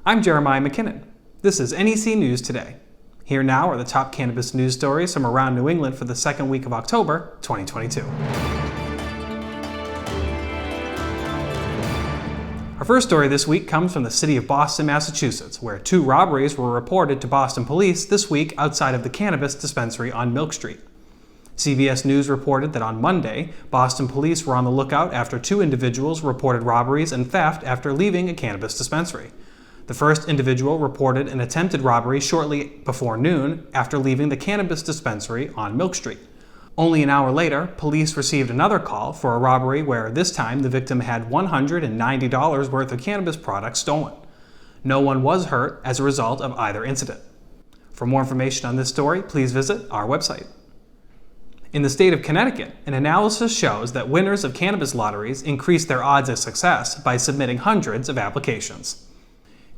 I'm Jeremiah McKinnon. This is NEC News Today. Here now are the top cannabis news stories from around New England for the second week of October, 2022. Our first story this week comes from the city of Boston, Massachusetts, where 2 robberies were reported to Boston police this week outside of the cannabis dispensary on Milk Street. CBS News reported that on Monday, Boston police were on the lookout after 2 individuals reported robberies and theft after leaving a cannabis dispensary. The first individual reported an attempted robbery shortly before noon after leaving the cannabis dispensary on Milk Street. Only an hour later, police received another call for a robbery where this time the victim had $190 worth of cannabis products stolen. No one was hurt as a result of either incident. For more information on this story, please visit our website. In the state of Connecticut, an analysis shows that winners of cannabis lotteries increase their odds of success by submitting hundreds of applications.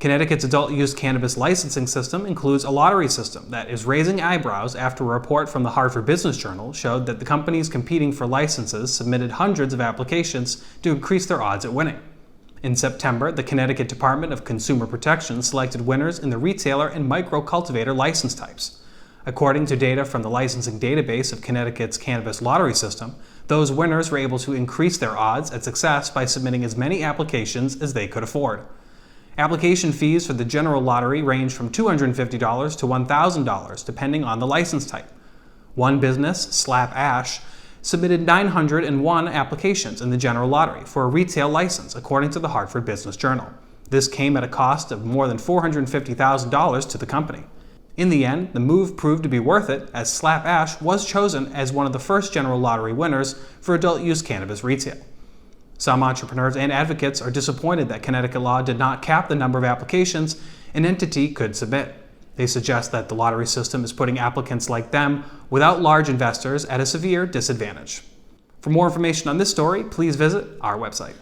Connecticut's adult-use cannabis licensing system includes a lottery system that is raising eyebrows after a report from the Hartford Business Journal showed that the companies competing for licenses submitted hundreds of applications to increase their odds at winning. In September, the Connecticut Department of Consumer Protection selected winners in the retailer and micro-cultivator license types. According to data from the licensing database of Connecticut's cannabis lottery system, those winners were able to increase their odds at success by submitting as many applications as they could afford. Application fees for the general lottery range from $250 to $1,000, depending on the license type. One business, Slap Ash, submitted 901 applications in the general lottery for a retail license, according to the Hartford Business Journal. This came at a cost of more than $450,000 to the company. In the end, the move proved to be worth it, as Slap Ash was chosen as one of the first general lottery winners for adult-use cannabis retail. Some entrepreneurs and advocates are disappointed that Connecticut law did not cap the number of applications an entity could submit. They suggest that the lottery system is putting applicants like them, without large investors, at a severe disadvantage. For more information on this story, please visit our website.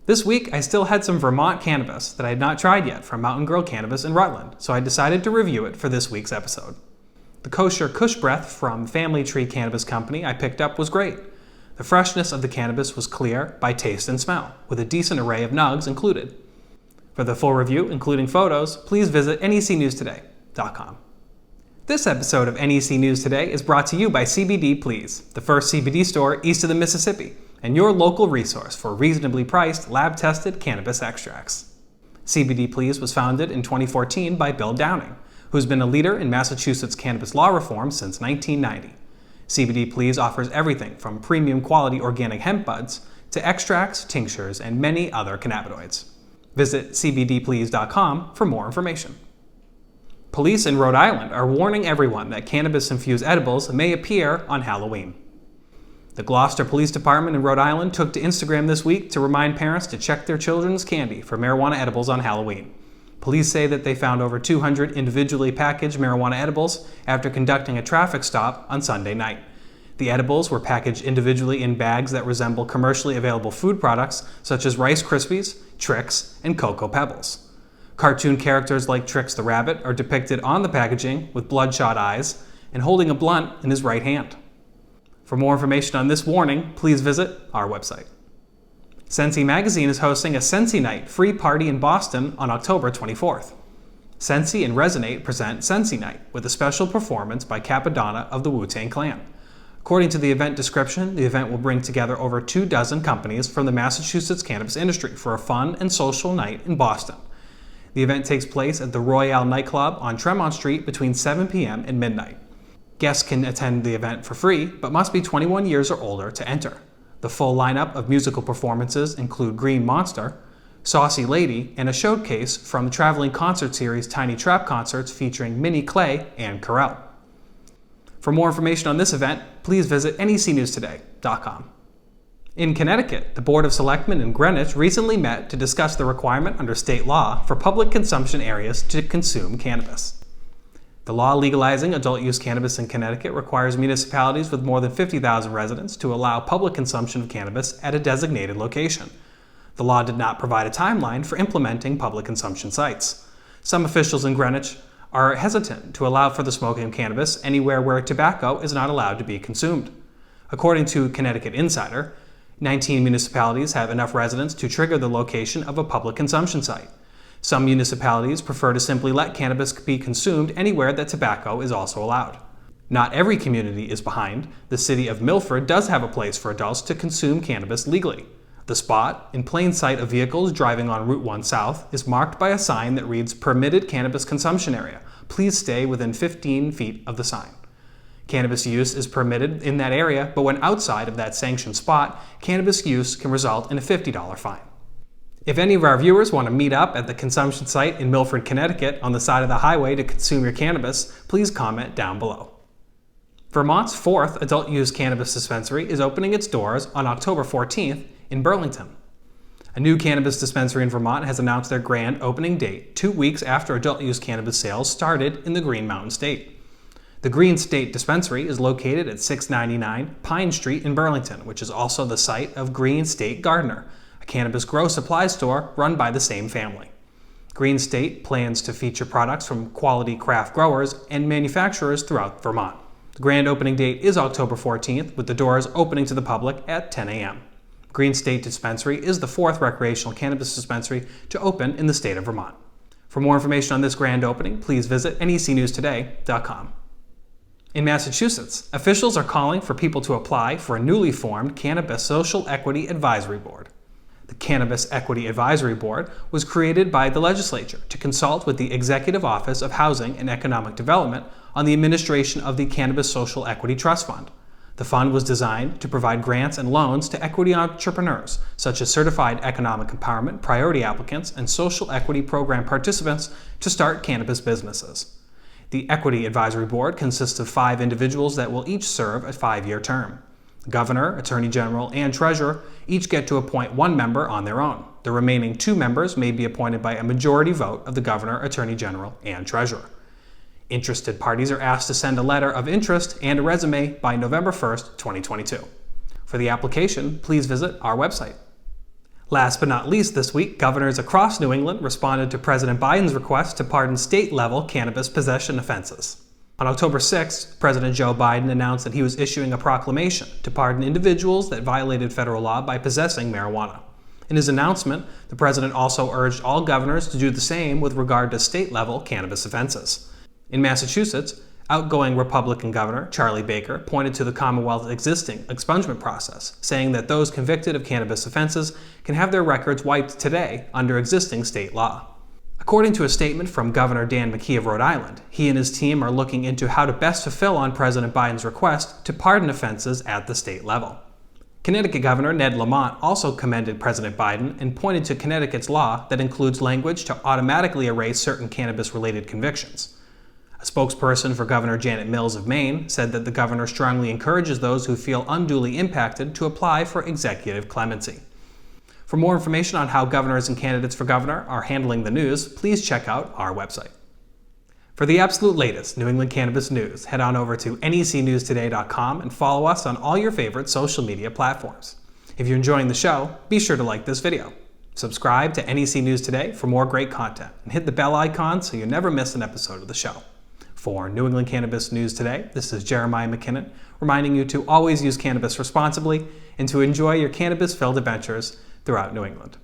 This week, I still had some Vermont cannabis that I had not tried yet from Mountain Girl Cannabis in Rutland, so I decided to review it for this week's episode. The Kosher Kush Breath from Family Tree Cannabis Company I picked up was great. The freshness of the cannabis was clear by taste and smell, with a decent array of nugs included. For the full review, including photos, please visit necnewstoday.com. This episode of NEC News Today is brought to you by CBD Please, the first CBD store east of the Mississippi, and your local resource for reasonably priced, lab-tested cannabis extracts. CBD Please was founded in 2014 by Bill Downing, who's been a leader in Massachusetts cannabis law reform since 1990. CBD Please offers everything from premium quality organic hemp buds to extracts, tinctures, and many other cannabinoids. Visit cbdplease.com for more information. Police in Rhode Island are warning everyone that cannabis-infused edibles may appear on Halloween. The Gloucester Police Department in Rhode Island took to Instagram this week to remind parents to check their children's candy for marijuana edibles on Halloween. Police say that they found over 200 individually packaged marijuana edibles after conducting a traffic stop on Sunday night. The edibles were packaged individually in bags that resemble commercially available food products such as Rice Krispies, Trix, and Cocoa Pebbles. Cartoon characters like Trix the Rabbit are depicted on the packaging with bloodshot eyes and holding a blunt in his right hand. For more information on this warning, please visit our website. Sensi Magazine is hosting a Sensi Night free party in Boston on October 24th. Sensi and Resonate present Sensi Night with a special performance by Capadonna of the Wu-Tang Clan. According to the event description, the event will bring together over 24 companies from the Massachusetts cannabis industry for a fun and social night in Boston. The event takes place at the Royale nightclub on Tremont Street between 7 p.m. and midnight. Guests can attend the event for free, but must be 21 years or older to enter. The full lineup of musical performances include Green Monster, Saucy Lady, and a showcase from the traveling concert series Tiny Trap Concerts featuring Minnie Clay and Carell. For more information on this event, please visit necnewstoday.com. In Connecticut, the Board of Selectmen in Greenwich recently met to discuss the requirement under state law for public consumption areas to consume cannabis. The law legalizing adult-use cannabis in Connecticut requires municipalities with more than 50,000 residents to allow public consumption of cannabis at a designated location. The law did not provide a timeline for implementing public consumption sites. Some officials in Greenwich are hesitant to allow for the smoking of cannabis anywhere where tobacco is not allowed to be consumed. According to Connecticut Insider, 19 municipalities have enough residents to trigger the location of a public consumption site. Some municipalities prefer to simply let cannabis be consumed anywhere that tobacco is also allowed. Not every community is behind. The city of Milford does have a place for adults to consume cannabis legally. The spot, in plain sight of vehicles driving on Route 1 South, is marked by a sign that reads "Permitted Cannabis Consumption Area. Please stay within 15 feet of the sign." Cannabis use is permitted in that area, but when outside of that sanctioned spot, cannabis use can result in a $50 fine. If any of our viewers want to meet up at the consumption site in Milford, Connecticut on the side of the highway to consume your cannabis, please comment down below. Vermont's 4th adult-use cannabis dispensary is opening its doors on October 14th in Burlington. A new cannabis dispensary in Vermont has announced their grand opening date 2 weeks after adult-use cannabis sales started in the Green Mountain State. The Green State Dispensary is located at 699 Pine Street in Burlington, which is also the site of Green State Gardener, a cannabis grow supply store run by the same family. Green State plans to feature products from quality craft growers and manufacturers throughout Vermont. The grand opening date is October 14th, with the doors opening to the public at 10 a.m. Green State Dispensary is the 4th recreational cannabis dispensary to open in the state of Vermont. For more information on this grand opening, please visit necnewstoday.com. In Massachusetts, officials are calling for people to apply for a newly formed Cannabis Social Equity Advisory Board. The Cannabis Equity Advisory Board was created by the legislature to consult with the Executive Office of Housing and Economic Development on the administration of the Cannabis Social Equity Trust Fund. The fund was designed to provide grants and loans to equity entrepreneurs, such as certified economic empowerment priority applicants and social equity program participants, to start cannabis businesses. The Equity Advisory Board consists of 5 individuals that will each serve a 5-year term. The Governor, Attorney General, and Treasurer each get to appoint 1 member on their own. The remaining 2 members may be appointed by a majority vote of the Governor, Attorney General, and Treasurer. Interested parties are asked to send a letter of interest and a resume by November 1st, 2022. For the application, please visit our website. Last but not least this week, governors across New England responded to President Biden's request to pardon state-level cannabis possession offenses. On October 6th, President Joe Biden announced that he was issuing a proclamation to pardon individuals that violated federal law by possessing marijuana. In his announcement, the president also urged all governors to do the same with regard to state-level cannabis offenses. In Massachusetts, outgoing Republican Governor Charlie Baker pointed to the Commonwealth's existing expungement process, saying that those convicted of cannabis offenses can have their records wiped today under existing state law. According to a statement from Governor Dan McKee of Rhode Island, he and his team are looking into how to best fulfill on President Biden's request to pardon offenses at the state level. Connecticut Governor Ned Lamont also commended President Biden and pointed to Connecticut's law that includes language to automatically erase certain cannabis-related convictions. A spokesperson for Governor Janet Mills of Maine said that the governor strongly encourages those who feel unduly impacted to apply for executive clemency. For more information on how governors and candidates for governor are handling the news, please check out our website. For the absolute latest New England Cannabis news, head on over to necnewstoday.com and follow us on all your favorite social media platforms. If you're enjoying the show, be sure to like this video. Subscribe to NEC News Today for more great content, and hit the bell icon so you never miss an episode of the show. For New England Cannabis News Today, this is Jeremiah McKinnon, reminding you to always use cannabis responsibly and to enjoy your cannabis-filled adventures throughout New England.